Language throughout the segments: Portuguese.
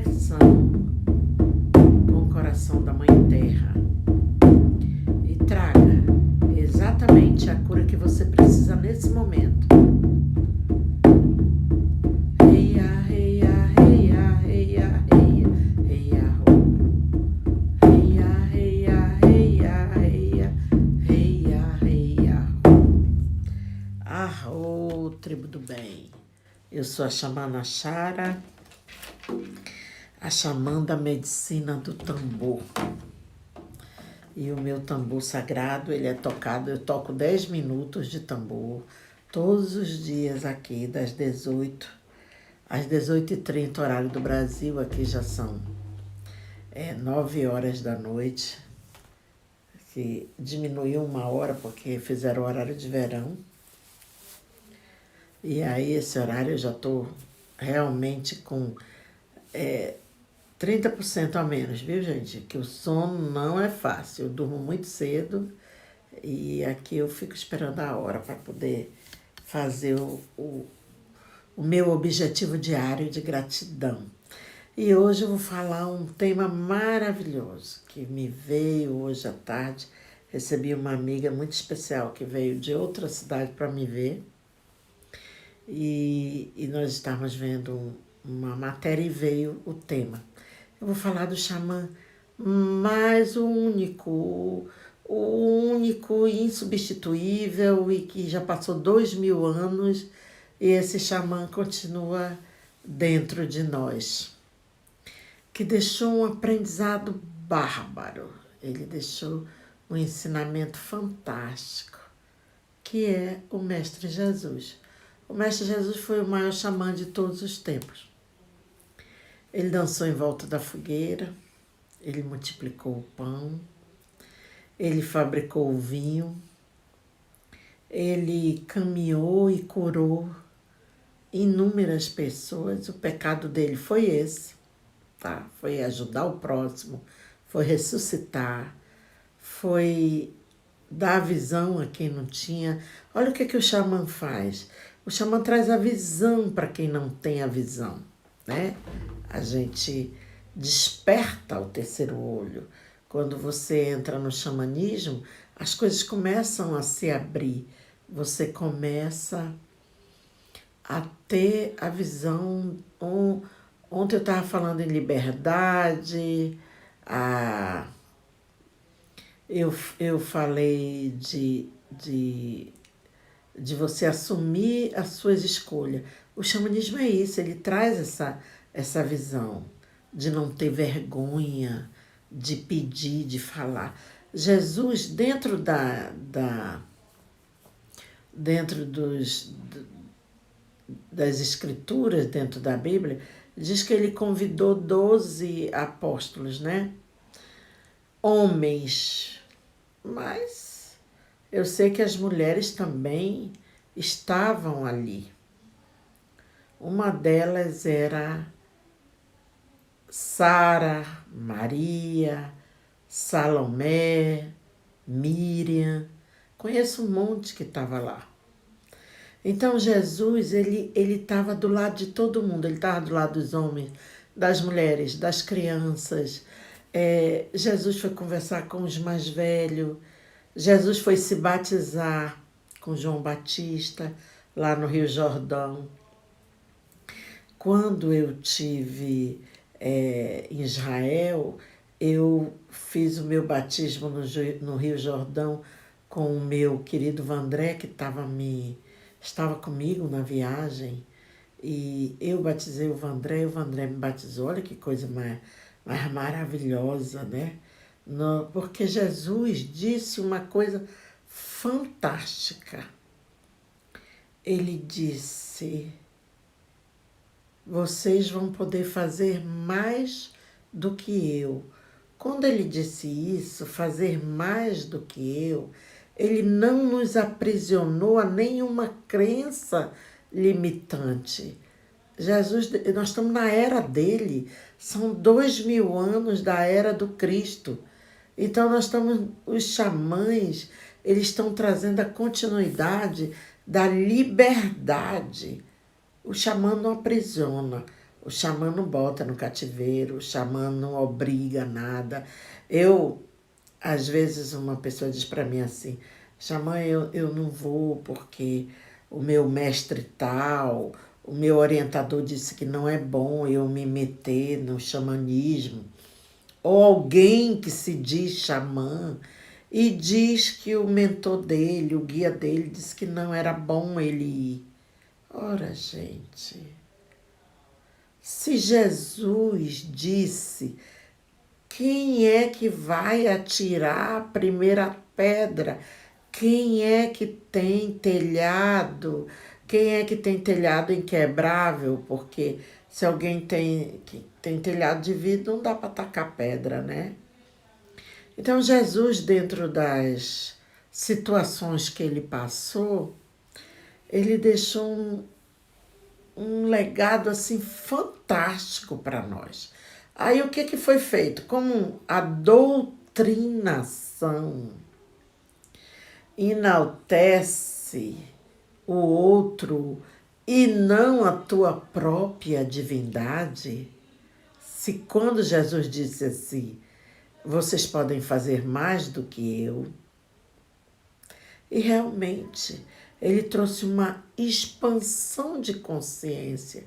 conexão com o coração da Mãe Terra e traga exatamente a cura que você precisa nesse momento. Reia, reia, reia, reia, reia, reia, reia, reia, reia, reia, reia, reia. Arro, tribo do bem. Eu sou a xamã Nachara, a xamã da medicina do tambor. E o meu tambor sagrado, ele é tocado, eu toco 10 minutos de tambor todos os dias aqui, das 18 às 18h30, horário do Brasil. Aqui já são 9 horas da noite, que diminuiu 1 hora porque fizeram o horário de verão. E aí esse horário eu já estou realmente com 30% a menos, viu, gente? Que o sono não é fácil. Eu durmo muito cedo e aqui eu fico esperando a hora para poder fazer o meu objetivo diário de gratidão. E hoje eu vou falar um tema maravilhoso que me veio hoje à tarde. Recebi uma amiga muito especial que veio de outra cidade para me ver. E nós estávamos vendo uma matéria e veio o tema. Eu vou falar do xamã mais o único, insubstituível e que já passou 2000 anos e esse xamã continua dentro de nós. Que deixou um aprendizado bárbaro. Ele deixou um ensinamento fantástico, que é o Mestre Jesus. O Mestre Jesus foi o maior xamã de todos os tempos. Ele dançou em volta da fogueira, ele multiplicou o pão, ele fabricou o vinho, ele caminhou e curou inúmeras pessoas. O pecado dele foi esse, tá? Foi ajudar o próximo, foi ressuscitar, foi dar visão a quem não tinha. Olha o que o xamã faz. O xamã traz a visão para quem não tem a visão, né? A gente desperta o terceiro olho. Quando você entra no xamanismo, as coisas começam a se abrir. Você começa a ter a visão. Ontem eu estava falando em liberdade, eu falei de você assumir as suas escolhas. O xamanismo é isso, ele traz essa visão de não ter vergonha, de pedir, de falar. Jesus, dentro das escrituras, dentro da Bíblia, diz que ele convidou 12 apóstolos, né? Homens, mas eu sei que as mulheres também estavam ali. Uma delas era Sara, Maria, Salomé, Miriam. Conheço um monte que estava lá. Então Jesus, ele estava do lado de todo mundo. Ele estava do lado dos homens, das mulheres, das crianças. Jesus foi conversar com os mais velhos. Jesus foi se batizar com João Batista, lá no Rio Jordão. Quando eu tive em Israel, eu fiz o meu batismo no Rio Jordão com o meu querido Vandré, que estava comigo na viagem. E eu batizei o Vandré e o Vandré me batizou. Olha que coisa mais maravilhosa, né? Porque Jesus disse uma coisa fantástica. Ele disse: vocês vão poder fazer mais do que eu. Quando ele disse isso, fazer mais do que eu, ele não nos aprisionou a nenhuma crença limitante. Jesus, nós estamos na era dele, são 2000 anos da era do Cristo. Então os xamãs, eles estão trazendo a continuidade da liberdade. O xamã não aprisiona, O xamã não bota no cativeiro, o xamã não obriga nada. Eu, às vezes, uma pessoa diz para mim assim, xamã, eu não vou porque o meu mestre tal, o meu orientador disse que não é bom eu me meter no xamanismo. Ou alguém que se diz xamã e diz que o mentor dele, o guia dele, disse que não era bom ele ir. Ora, gente, se Jesus disse, quem é que vai atirar a primeira pedra? Quem é que tem telhado? Quem é que tem telhado inquebrável? Porque se alguém tem telhado de vidro, não dá para tacar pedra, né? Então, Jesus, dentro das situações que ele passou, ele deixou um legado assim fantástico para nós. Aí o que foi feito? Como a doutrinação enaltece o outro e não a tua própria divindade, se quando Jesus disse assim, vocês podem fazer mais do que eu, e realmente ele trouxe uma expansão de consciência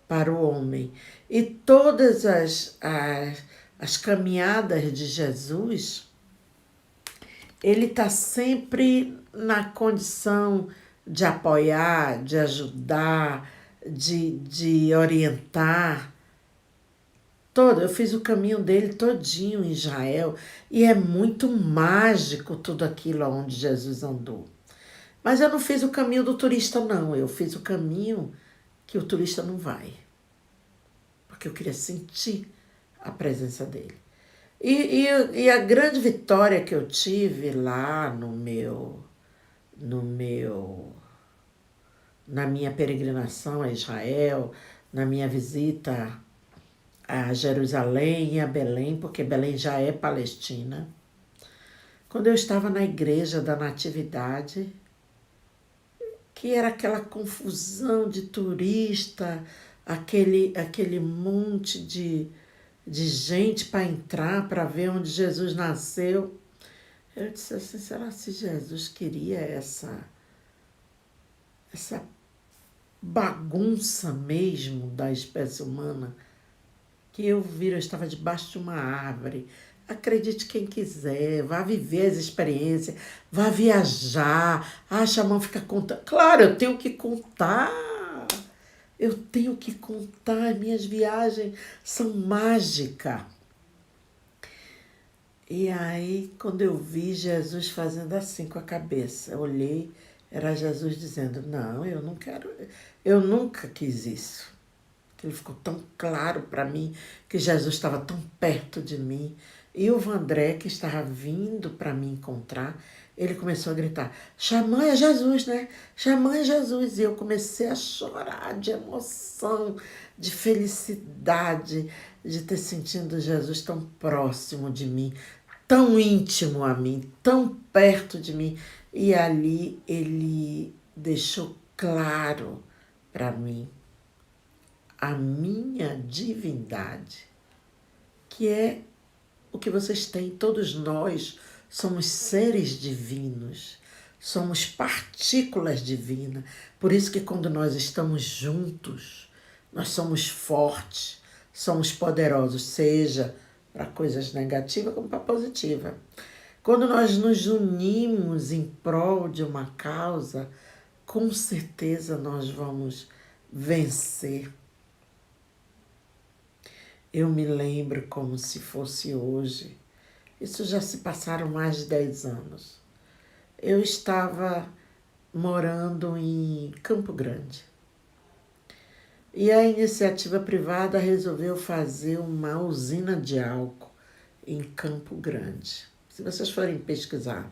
para o homem. E todas as caminhadas de Jesus, ele está sempre na condição de apoiar, de ajudar, de orientar. Eu fiz o caminho dele todinho em Israel e é muito mágico tudo aquilo onde Jesus andou. Mas eu não fiz o caminho do turista, não. Eu fiz o caminho que o turista não vai. Porque eu queria sentir a presença dele. E a grande vitória que eu tive lá na minha peregrinação a Israel, na minha visita a Jerusalém e a Belém, porque Belém já é Palestina. Quando eu estava na igreja da Natividade, que era aquela confusão de turista, aquele monte de gente para entrar, para ver onde Jesus nasceu. Eu disse assim, será que Jesus queria essa bagunça mesmo da espécie humana? Que eu estava debaixo de uma árvore. Acredite quem quiser, vá viver as experiências, vá viajar. Ah, Xamã fica contando. Claro, eu tenho que contar. Eu tenho que contar. Minhas viagens são mágicas. E aí, quando eu vi Jesus fazendo assim com a cabeça, eu olhei, era Jesus dizendo, não, eu não quero, eu nunca quis isso. Ele ficou tão claro para mim que Jesus estava tão perto de mim. E o Vandré, que estava vindo para me encontrar, ele começou a gritar, Xamã é Jesus, né? Xamã é Jesus. E eu comecei a chorar de emoção, de felicidade, de ter sentido Jesus tão próximo de mim, tão íntimo a mim, tão perto de mim. E ali ele deixou claro para mim a minha divindade, que é o que vocês têm. Todos nós somos seres divinos, somos partículas divinas. Por isso que quando nós estamos juntos, nós somos fortes, somos poderosos, seja para coisas negativas como para positivas. Quando nós nos unimos em prol de uma causa, com certeza nós vamos vencer. Eu me lembro como se fosse hoje. Isso já se passaram mais de 10 anos. Eu estava morando em Campo Grande. E a iniciativa privada resolveu fazer uma usina de álcool em Campo Grande. Se vocês forem pesquisar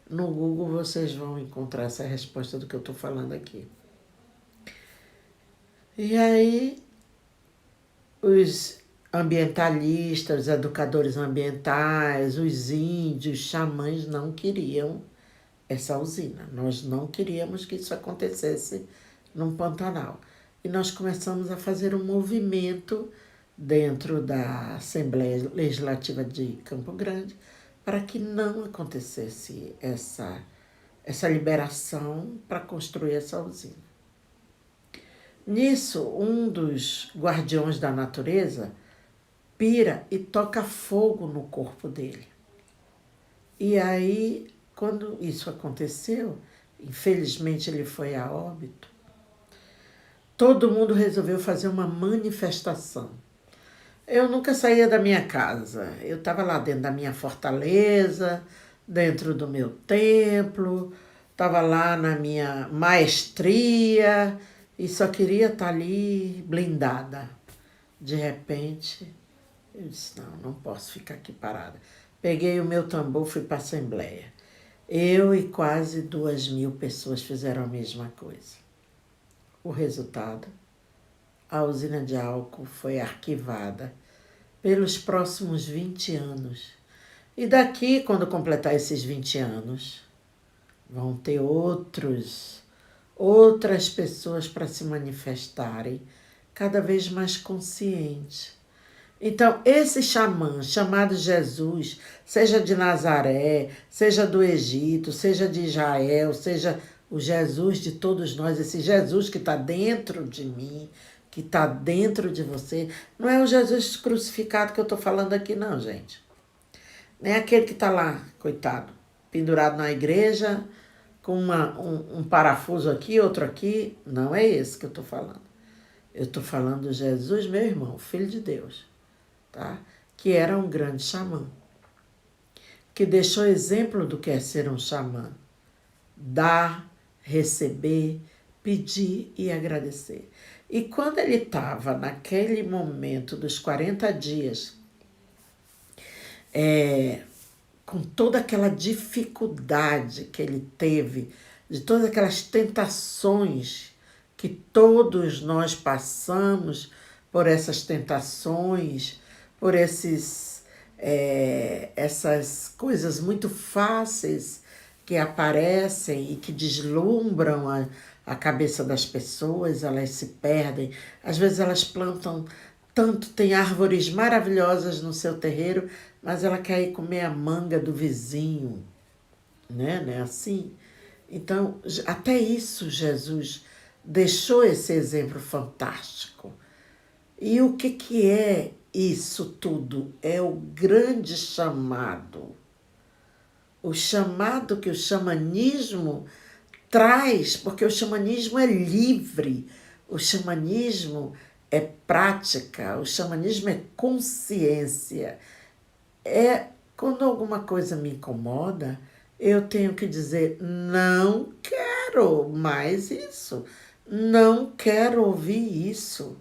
no Google, vocês vão encontrar essa resposta do que eu estou falando aqui. E aí, os ambientalistas, os educadores ambientais, os índios, xamãs não queriam essa usina. Nós não queríamos que isso acontecesse num Pantanal. e nós começamos a fazer um movimento dentro da Assembleia Legislativa de Campo Grande para que não acontecesse essa liberação para construir essa usina. Nisso, um dos guardiões da natureza pira e toca fogo no corpo dele. E aí, quando isso aconteceu, infelizmente ele foi a óbito, todo mundo resolveu fazer uma manifestação. Eu nunca saía da minha casa, eu estava lá dentro da minha fortaleza, dentro do meu templo, estava lá na minha maestria e só queria estar ali blindada. De repente, eu disse, não posso ficar aqui parada. Peguei o meu tambor, fui para a Assembleia. Eu e quase 2.000 pessoas fizeram a mesma coisa. O resultado, a usina de álcool foi arquivada pelos próximos 20 anos. E daqui, quando completar esses 20 anos, vão ter outras pessoas para se manifestarem cada vez mais conscientes. Então, esse xamã chamado Jesus, seja de Nazaré, seja do Egito, seja de Israel, seja o Jesus de todos nós, esse Jesus que está dentro de mim, que está dentro de você, não é o Jesus crucificado que eu estou falando aqui não, gente. Nem aquele que está lá, coitado, pendurado na igreja, com um parafuso aqui, outro aqui. Não é esse que eu estou falando. Eu estou falando de Jesus, meu irmão, filho de Deus, tá? Que era um grande xamã, que deixou exemplo do que é ser um xamã. Dar, receber, pedir e agradecer. E quando ele estava naquele momento dos 40 dias, com toda aquela dificuldade que ele teve, de todas aquelas tentações que todos nós passamos por essas tentações, por essas coisas muito fáceis que aparecem e que deslumbram a cabeça das pessoas, elas se perdem. Às vezes elas plantam tanto, tem árvores maravilhosas no seu terreiro, mas ela quer ir comer a manga do vizinho, né? Não é assim? Então, até isso Jesus deixou esse exemplo fantástico. E o que é isso tudo? É o grande chamado. O chamado que o xamanismo traz, porque o xamanismo é livre, o xamanismo é prática, o xamanismo é consciência. Quando alguma coisa me incomoda, eu tenho que dizer, não quero mais isso, não quero ouvir isso.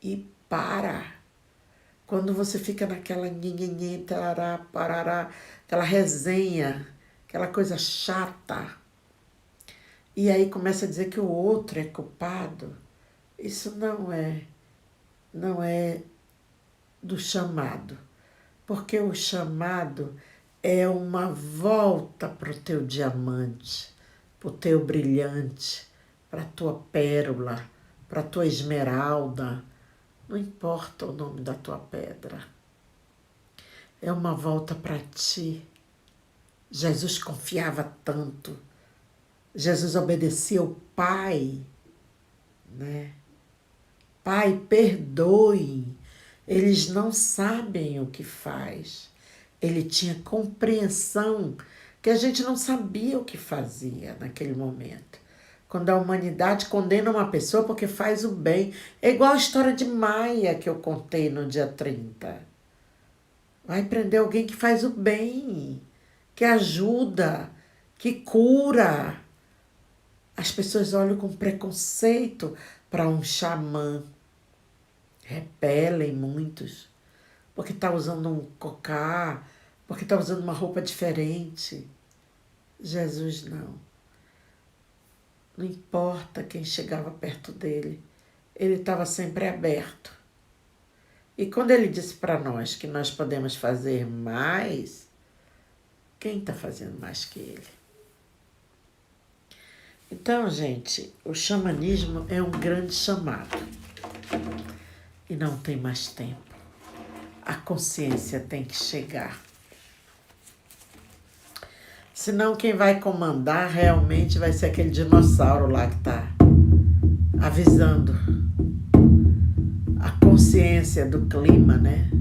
E para. Quando você fica naquela nhenhenhen, tarará, parará, aquela resenha, aquela coisa chata, e aí começa a dizer que o outro é culpado, isso não é do chamado. Porque o chamado é uma volta para o teu diamante, para o teu brilhante, para a tua pérola, para a tua esmeralda. Não importa o nome da tua pedra. É uma volta para ti. Jesus confiava tanto. Jesus obedecia ao Pai, né? Pai, perdoe. Eles não sabem o que faz. Ele tinha compreensão que a gente não sabia o que fazia naquele momento. Quando a humanidade condena uma pessoa porque faz o bem. É igual a história de Maia que eu contei no dia 30. Vai prender alguém que faz o bem, que ajuda, que cura. As pessoas olham com preconceito para um xamã. Repelem muitos, porque está usando um cocá, porque está usando uma roupa diferente. Jesus não. Não importa quem chegava perto dele, ele estava sempre aberto. E quando ele disse para nós que nós podemos fazer mais, quem está fazendo mais que ele? Então, gente, o xamanismo é um grande chamado e não tem mais tempo. A consciência tem que chegar. Senão quem vai comandar realmente vai ser aquele dinossauro lá que está avisando a consciência do clima, né?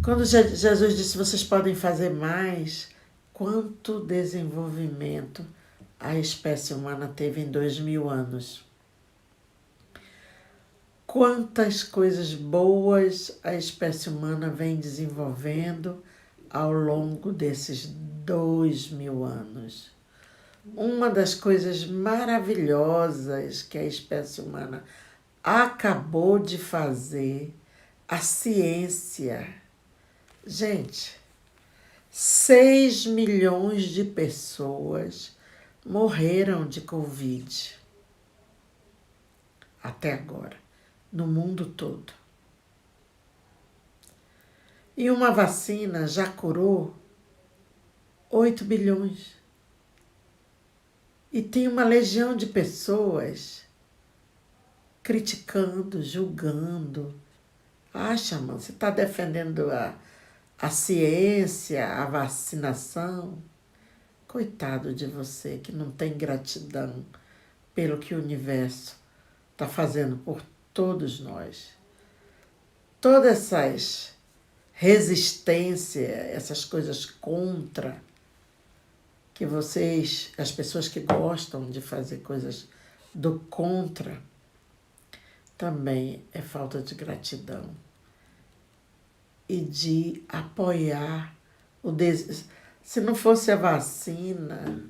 Quando Jesus disse, vocês podem fazer mais, quanto desenvolvimento a espécie humana teve em 2000 anos. Quantas coisas boas a espécie humana vem desenvolvendo ao longo desses 2000 anos. Uma das coisas maravilhosas que a espécie humana acabou de fazer, a ciência. Gente, 6 milhões de pessoas morreram de Covid até agora, no mundo todo. E uma vacina já curou 8 bilhões. E tem uma legião de pessoas criticando, julgando. Xamã, você está defendendo a ciência, a vacinação? Coitado de você que não tem gratidão pelo que o universo está fazendo por todos nós. Todas essas resistências, essas coisas contra, que vocês, as pessoas que gostam de fazer coisas do contra, também é falta de gratidão e de apoiar o desejo. Se não fosse a vacina,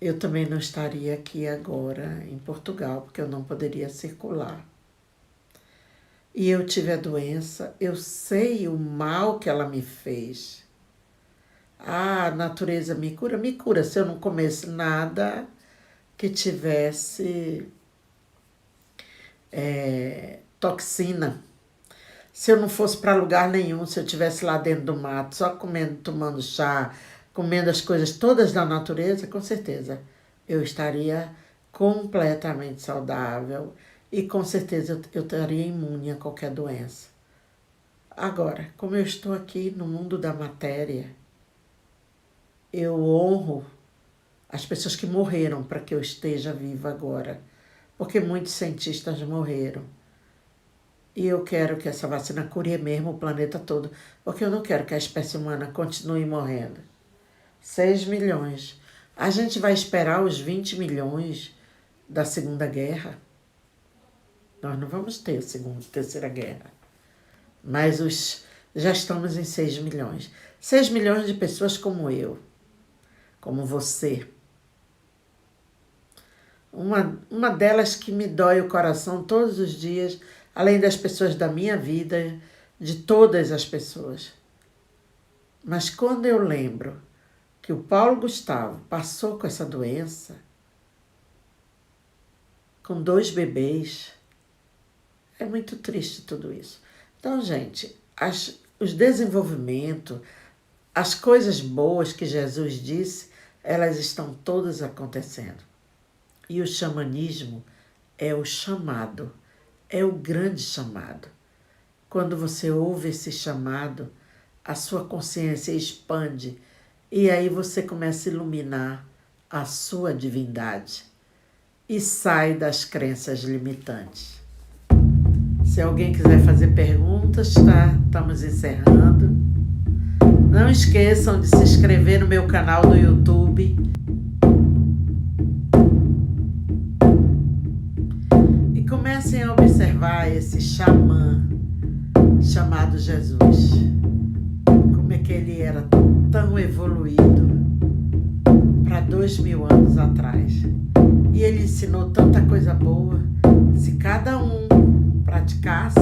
eu também não estaria aqui agora em Portugal, porque eu não poderia circular. E eu tive a doença, eu sei o mal que ela me fez. A natureza me cura? Me cura se eu não comesse nada que tivesse toxina. Se eu não fosse para lugar nenhum, se eu estivesse lá dentro do mato, só comendo, tomando chá, comendo as coisas todas da natureza, com certeza eu estaria completamente saudável e com certeza eu estaria imune a qualquer doença. Agora, como eu estou aqui no mundo da matéria, eu honro as pessoas que morreram para que eu esteja viva agora, porque muitos cientistas morreram. E eu quero que essa vacina cure mesmo o planeta todo, porque eu não quero que a espécie humana continue morrendo. 6 milhões. A gente vai esperar os 20 milhões da Segunda Guerra? Nós não vamos ter a Segunda e Terceira Guerra. Mas já estamos em 6 milhões. 6 milhões de pessoas como eu, como você. Uma delas que me dói o coração todos os dias, além das pessoas da minha vida, de todas as pessoas. Mas quando eu lembro que o Paulo Gustavo passou com essa doença, com 2 bebês, é muito triste tudo isso. Então, gente, os desenvolvimentos, as coisas boas que Jesus disse, elas estão todas acontecendo. E o xamanismo é o chamado, é o grande chamado. Quando você ouve esse chamado, a sua consciência expande e aí você começa a iluminar a sua divindade e sai das crenças limitantes. Se alguém quiser fazer perguntas, estamos encerrando. Não esqueçam de se inscrever no meu canal do YouTube. E comecem a observar esse xamã chamado Jesus. Como é que ele era tão evoluído para 2000 anos atrás. E ele ensinou tanta coisa boa. Se cada um praticasse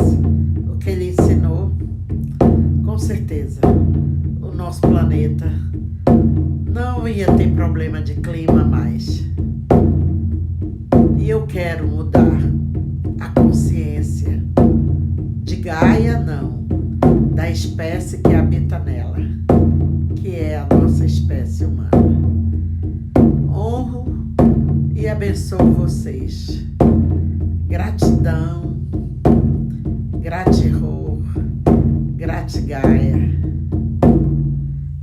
o que ele ensinou, com certeza o nosso planeta não ia ter problema de clima mais. E eu quero mudar a consciência de Gaia, não, da espécie que habita nela, que é a nossa espécie humana. abençoo vocês. Gratidão, gratiror, gratigaia.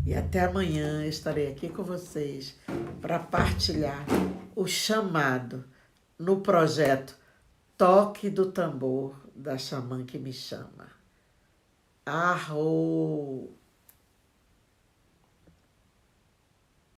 E até amanhã estarei aqui com vocês para partilhar o chamado no projeto Toque do Tambor da Xamã que me chama. Arro!